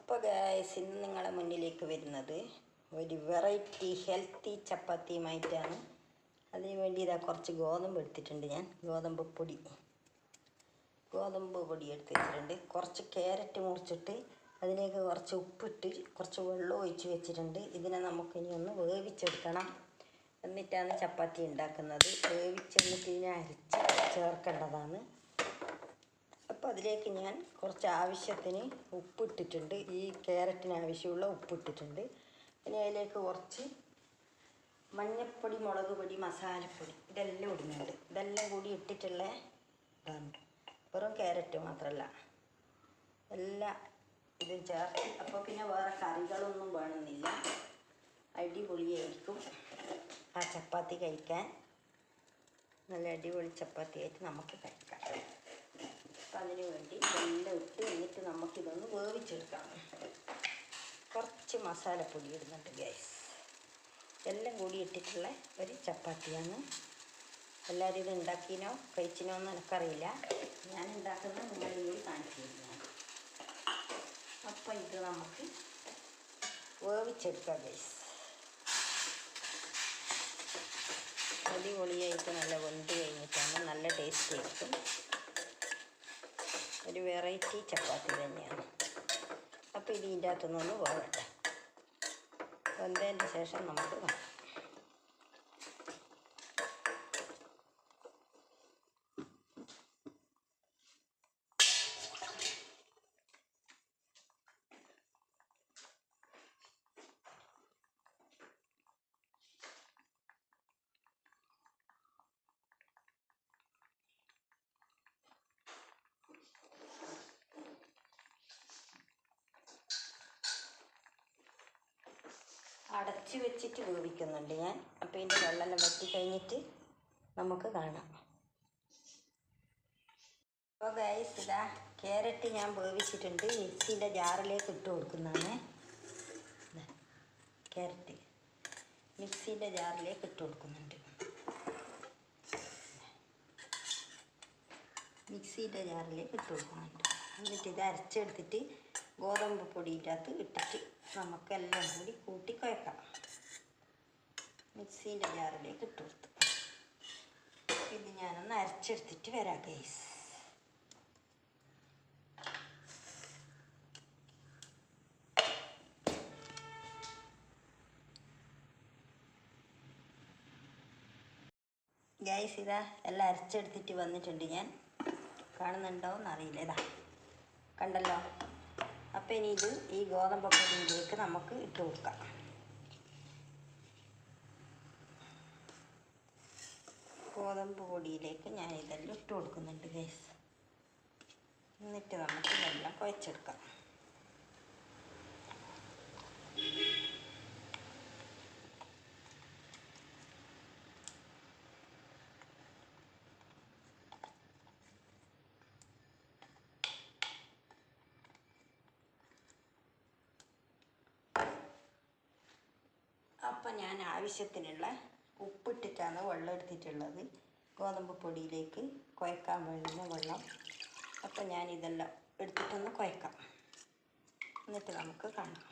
അപ്പോൾ ഗൈസ് ഇന്ന് നിങ്ങളുടെ മുന്നിലേക്ക് വരുന്നത് ഒരു വെറൈറ്റി ഹെൽത്തി ചപ്പാത്തിയുമായിട്ടാണ്. അതിന് വേണ്ടി ഇതാ കുറച്ച് ഗോതമ്പ് എടുത്തിട്ടുണ്ട്. ഞാൻ ഗോതമ്പ് പൊടി എടുത്തിട്ടുണ്ട്. കുറച്ച് ക്യാരറ്റ് മുറിച്ചിട്ട് അതിലേക്ക് കുറച്ച് ഉപ്പിട്ട് കുറച്ച് വെള്ളം ഒഴിച്ച് വെച്ചിട്ടുണ്ട്. ഇതിനെ നമുക്കിനി ഒന്ന് വേവിച്ചെടുക്കണം. എന്നിട്ടാണ് ചപ്പാത്തി ഉണ്ടാക്കുന്നത്. വേവിച്ചെന്നിട്ട് ഇതിനെ അരച്ച് ചേർക്കേണ്ടതാണ്. അപ്പോൾ അതിലേക്ക് ഞാൻ കുറച്ച് ആവശ്യത്തിന് ഉപ്പിട്ടിട്ടുണ്ട്. ഈ ക്യാരറ്റിന് ആവശ്യമുള്ള ഉപ്പിട്ടിട്ടുണ്ട്. ഇനി അതിലേക്ക് കുറച്ച് മഞ്ഞൾപ്പൊടി, മുളക് പൊടി, മസാലപ്പൊടി ഇതെല്ലാം ഇടുന്നുണ്ട്. ഇതെല്ലാം കൂടി ഇട്ടിട്ടുള്ള ഇതാണ്. വെറും ക്യാരറ്റ് മാത്രമല്ല, എല്ലാം ഇതും ചേർത്ത്. അപ്പോൾ പിന്നെ വേറെ കറികളൊന്നും വേണമെന്നില്ല. അടിപൊളിയായിരിക്കും ആ ചപ്പാത്തി കഴിക്കാൻ. നല്ല അടിപൊളി ചപ്പാത്തി ആയിട്ട് നമുക്ക് കഴിക്കാം. അപ്പം അതിന് വേണ്ടി എല്ലാം ഇട്ട് എന്നിട്ട് നമുക്കിതൊന്ന് വേവിച്ചെടുക്കാം. കുറച്ച് മസാലപ്പൊടി ഇടുന്നുണ്ട് ഗൈസ്. എല്ലാം കൂടി ഇട്ടിട്ടുള്ള ഒരു ചപ്പാത്തിയാണ്. എല്ലാവരും ഇത് ഉണ്ടാക്കിനോ കഴിച്ചിനോ എന്ന് എനിക്കറിയില്ല. ഞാൻ ഉണ്ടാക്കുന്നത് നിങ്ങളുടെ കൂടി കാണിച്ചു തരുന്നതാണ്. അപ്പം ഇത് നമുക്ക് വേവിച്ചെടുക്കാം ഗൈസ്. അടിപൊളിയായിട്ട് നല്ല വെന്ത് കഴിഞ്ഞിട്ടാണ് നല്ല ടേസ്റ്റ് ആയിരിക്കും. ഒരു വെറൈറ്റി ചപ്പാത്തി തന്നെയാണ്. അപ്പോൾ ഇതിൻ്റെ അകത്തുനിന്ന് വേവട്ടെ. വെന്തതിന് ശേഷം നമുക്ക് കാണാം. അടച്ച് വെച്ചിട്ട് വേവിക്കുന്നുണ്ട് ഞാൻ. അപ്പോൾ ഇതിൻ്റെ വെള്ളമെല്ലാം വറ്റി കഴിഞ്ഞിട്ട് നമുക്ക് കാണാം. അപ്പോൾ ഗൈസ് ഇതാ ക്യാരറ്റ് ഞാൻ വേവിച്ചിട്ടുണ്ട്. മിക്സിൻ്റെ ജാറിലേക്ക് ഇട്ട് കൊടുക്കുന്നതാണ്. ക്യാരറ്റ് മിക്സിൻ്റെ ജാറിലേക്ക് ഇട്ട് കൊടുക്കുന്നുണ്ട്. എന്നിട്ട് ഇത് അരച്ചെടുത്തിട്ട് ഗോതമ്പ് പൊടിയുടെ അകത്ത് ഇട്ടിട്ട് നമുക്കെല്ലാം കൂടി കൂട്ടി കുഴക്കാം. മിക്സീൻ്റെ ജാറിലേക്ക് ഇട്ട് കൊടുത്തു. ഇത് ഞാനൊന്ന് അരച്ചെടുത്തിട്ട് വരാം ഗൈസ്. ഗൈസ് ഇതാ എല്ലാം അരച്ചെടുത്തിട്ട് വന്നിട്ടുണ്ട്. ഞാൻ കാണുന്നുണ്ടോ എന്നറിയില്ല. ഇതാ കണ്ടല്ലോ. അപ്പം ഇനി ഇത് ഈ ഗോതമ്പ് പൊടിയിലേക്ക് നമുക്ക് ഇട്ട് കൊടുക്കാം. ഗോതമ്പ് പൊടിയിലേക്ക് ഞാൻ ഇതെല്ലാം ഇട്ട് കൊടുക്കുന്നുണ്ട് ഗൈസ്. എന്നിട്ട് നമുക്ക് ഇതെല്ലാം കുഴച്ചെടുക്കാം. അപ്പം ഞാൻ ആവശ്യത്തിനുള്ള ഉപ്പിട്ടിട്ടാണ് വെള്ളം എടുത്തിട്ടുള്ളത്. ഗോതമ്പ് പൊടിയിലേക്ക് കുഴക്കാൻ വേണ്ടുന്ന വെള്ളം. അപ്പം ഞാൻ ഇതെല്ലാം എടുത്തിട്ടൊന്ന് കുഴക്കാം. എന്നിട്ട് നമുക്ക് കാണാം.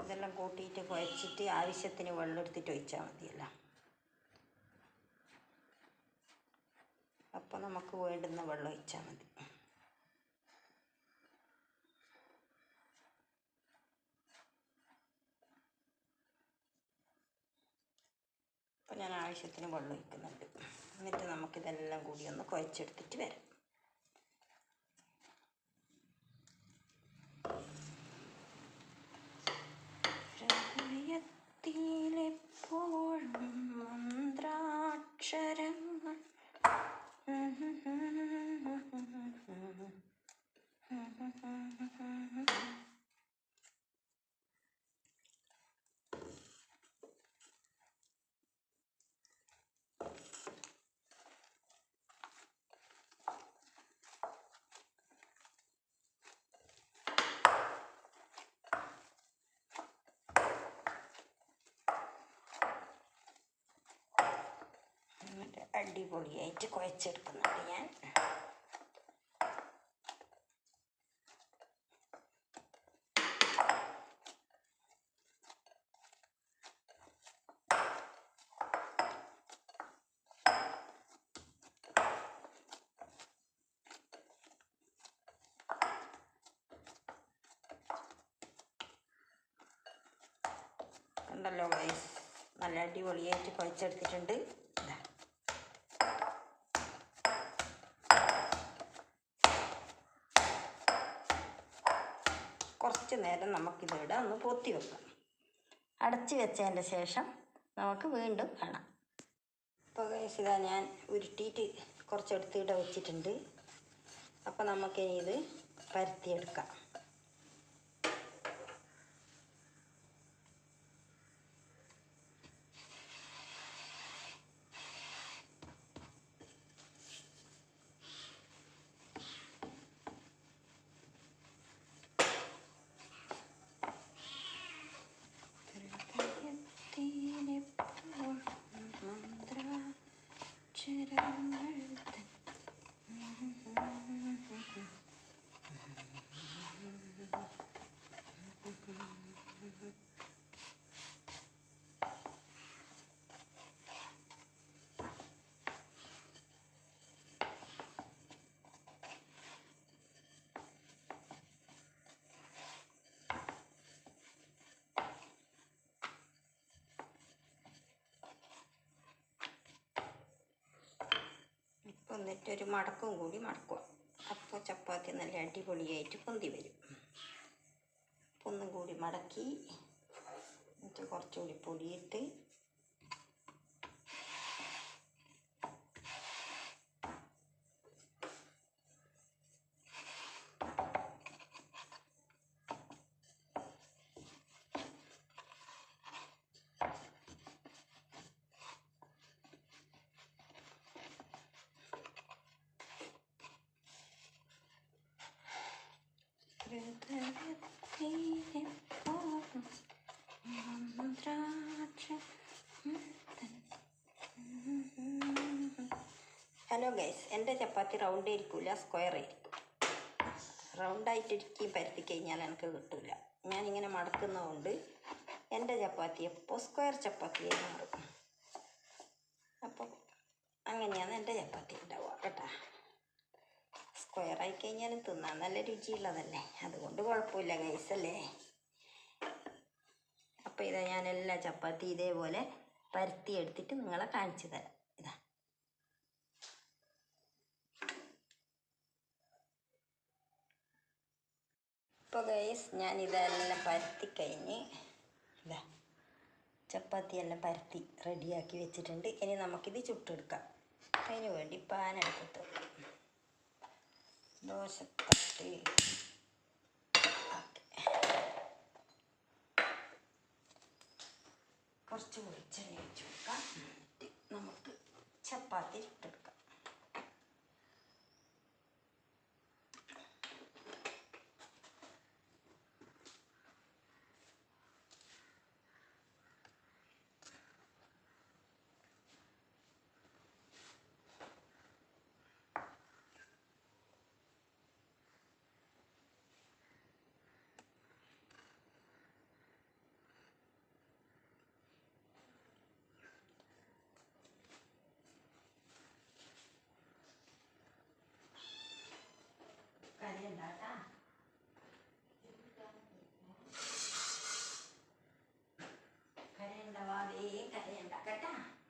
ഇതെല്ലാം കൂട്ടിയിട്ട് കുഴച്ചിട്ട് ആവശ്യത്തിന് വെള്ളം എടുത്തിട്ട് ഒഴിച്ചാൽ മതിയല്ലോ. അപ്പം നമുക്ക് വേണ്ടുന്ന വെള്ളം ഒഴിച്ചാൽ മതി. അപ്പോൾ ഞാൻ ആവശ്യത്തിന് വെള്ളം ഒഴിക്കുന്നുണ്ട്. എന്നിട്ട് നമുക്കിതെല്ലാം കൂടി ഒന്ന് കുഴച്ചെടുത്തിട്ട് വരാം. പ്രളയത്തിലെപ്പോഴും മന്ത്രാക്ഷരങ്ങൾ അടിപൊളിയായിട്ട് കുഴച്ചെടുക്കുന്നുണ്ട് ഞാൻ. കണ്ടല്ലോ ഗൈസ്, നല്ല അടിപൊളിയായിട്ട് കുഴച്ചെടുത്തിട്ടുണ്ട്. ഇതാ കുറച്ച് നേരം നമുക്കിതിവിടെ ഒന്ന് പൊത്തി വെക്കാം. അടച്ച് വെച്ചതിൻ്റെ ശേഷം നമുക്ക് വീണ്ടും കാണാം. ഇപ്പോൾ ഗൈസ് ഇതാ ഞാൻ ഉരുട്ടിയിട്ട് കുറച്ചെടുത്ത് ഇവിടെ വെച്ചിട്ടുണ്ട്. അപ്പോൾ നമുക്കിനി ഇത് പരത്തിയെടുക്കാം. എന്നിട്ടൊരു മടക്കും കൂടി മടക്കുക. അപ്പോൾ ചപ്പാത്തി നല്ല അടിപൊളിയായിട്ട് പൊന്തി വരും. ഒന്നും കൂടി മടക്കി എന്നിട്ട് കുറച്ചുകൂടി പൊടിയിട്ട് ഹലോ ഗൈസ്, എൻ്റെ ചപ്പാത്തി റൗണ്ട് ആയിരിക്കില്ല, സ്ക്വയർ ആയിരിക്കും. റൗണ്ടായിട്ടിരിക്കും പരത്തി കഴിഞ്ഞാൽ എനിക്ക് കിട്ടില്ല. ഞാനിങ്ങനെ മടക്കുന്നതുകൊണ്ട് എൻ്റെ ചപ്പാത്തി എപ്പോൾ സ്ക്വയർ ചപ്പാത്തിയായി മാറും. അപ്പോൾ അങ്ങനെയാണ് എൻ്റെ ചപ്പാത്തി ഉണ്ടാവുക കേട്ടോ. സ്ക്വയർ ആയി കഴിഞ്ഞാലും തിന്നാൻ നല്ല രുചിയുള്ളതല്ലേ, അതുകൊണ്ട് കുഴപ്പമില്ല ഗൈസ് അല്ലേ. അപ്പോൾ ഇതാ ഞാൻ എല്ലാ ചപ്പാത്തി ഇതേപോലെ പരത്തി എടുത്തിട്ട് നിങ്ങളെ കാണിച്ചു തരാം. ഇതാ ഇപ്പോൾ ഗൈസ് ഞാൻ ഇതെല്ലാം പരത്തി കഴിഞ്ഞ് ഇതാ ചപ്പാത്തിയെല്ലാം പരത്തി റെഡിയാക്കി വെച്ചിട്ടുണ്ട്. ഇനി നമുക്കിത് ചുട്ടെടുക്കാം. അതിന് വേണ്ടി പാൻ എടുത്തിട്ട് ദോശത്തട്ട് കുറച്ച് വെളിച്ചെണ്ണ ഒഴിച്ച് കൊടുക്കാം. എന്നിട്ട് നമുക്ക് ചപ്പാത്തി ചുട്ടെടുക്കാം.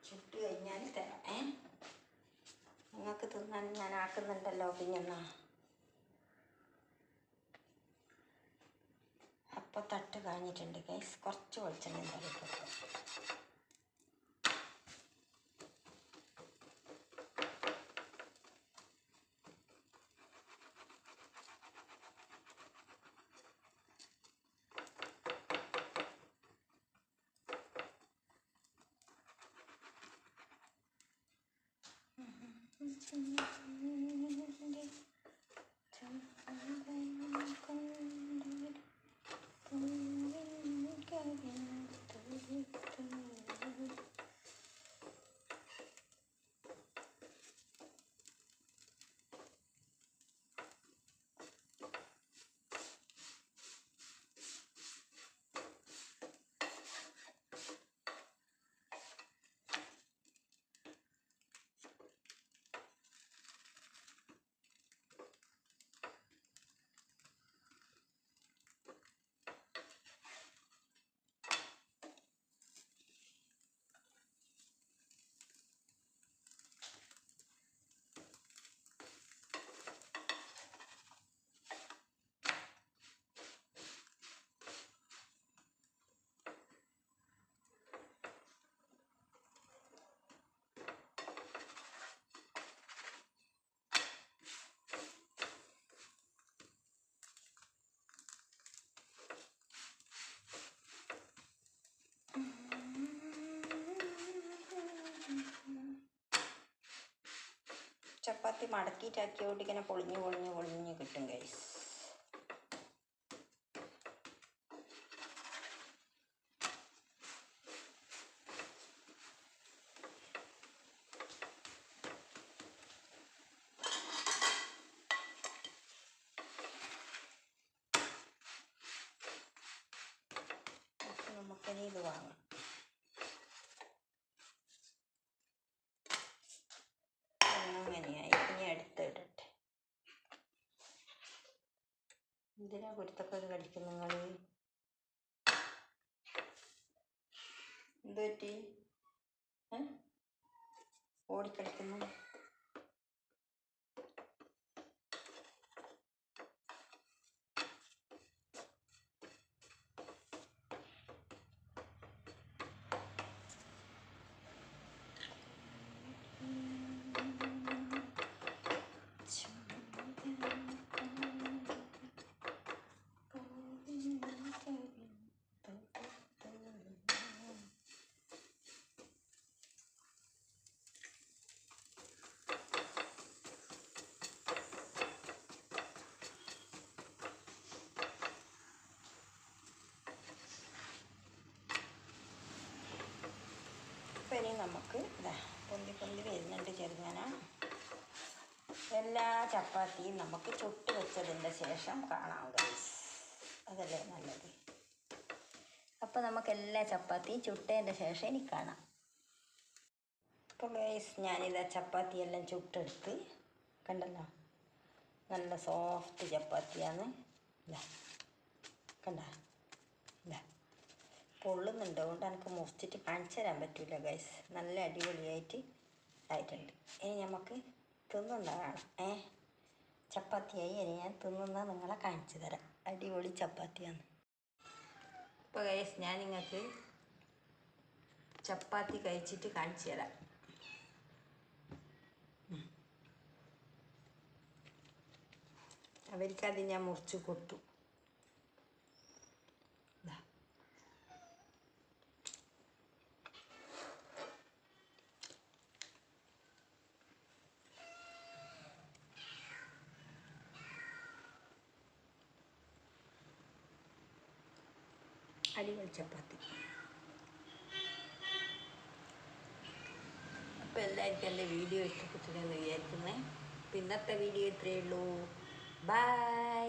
ചുട്ട് കഴിഞ്ഞാൽ തരാം. നിങ്ങൾക്ക് തിന്നാൻ ഞാൻ ആക്കുന്നുണ്ടല്ലോ പിന്നെന്നാ. അപ്പോൾ തട്ട് കാഞ്ഞിട്ടുണ്ട് ഗൈസ്, കുറച്ച് വെളിച്ചെണ്ണ എന്തായാലും. ചപ്പാത്തി മടക്കിയിട്ടാക്കിയോട്ട് ഇങ്ങനെ പൊളിഞ്ഞ് പൊളിഞ്ഞ് പൊളിഞ്ഞ് കിട്ടും ഗൈസ്. നമുക്കിനി ഇത് വാങ്ങാം. അങ്ങനെയായി. ഇനി അടുത്തിടട്ടെ. എന്തിനാ കുരുത്തക്കേട് കളിക്കും നിങ്ങൾ? എന്ത് പറ്റി? ഓടിക്കളിക്കുന്നു. അപ്പം ഇനി നമുക്ക് ഇതാ പൊന്തി പൊന്തി വരുന്നുണ്ട് ചെറുങ്ങനെ. എല്ലാ ചപ്പാത്തിയും നമുക്ക് ചുട്ട് വെച്ചതിൻ്റെ ശേഷം കാണാം ഗൈസ്. അതല്ലേ നല്ലത്. അപ്പോൾ നമുക്ക് എല്ലാ ചപ്പാത്തിയും ചുട്ടതിൻ്റെ ശേഷം ഇനി കാണാം. അപ്പോൾ ഗൈസ് ഞാനിതാ ചപ്പാത്തിയെല്ലാം ചുട്ടെടുത്ത് കണ്ടല്ലോ. നല്ല സോഫ്റ്റ് ചപ്പാത്തിയാണ്. ഇതാ കണ്ട, ഇതാ പൊള്ളുന്നുണ്ട്. അതുകൊണ്ട് എനിക്ക് മുറിച്ചിട്ട് കാണിച്ചു തരാൻ പറ്റില്ല ഗൈസ്. നല്ല അടിപൊളിയായിട്ട് ആയിട്ടുണ്ട്. ഇനി നമുക്ക് തിന്നുന്ന കാണാം. ചപ്പാത്തിയായി. ഇനി ഞാൻ തിന്നുന്ന നിങ്ങളെ കാണിച്ചു തരാം. അടിപൊളി ചപ്പാത്തിയാണ്. ഇപ്പോൾ ഗൈസ് ഞാൻ നിങ്ങൾക്ക് ചപ്പാത്തി കഴിച്ചിട്ട് കാണിച്ചു തരാം. അവർക്കത് ഞാൻ മുറിച്ച് കൊടുത്തു. അടിപൊളി ചപ്പാത്തി. അപ്പോൾ എല്ലാവർക്കും എൻ്റെ വീഡിയോ ഇഷ്ടപ്പെട്ടില്ലെന്ന് വിചാരിക്കുന്നത്. ഇന്നത്തെ വീഡിയോ ഇത്രയേ ഉള്ളൂ. ബൈ.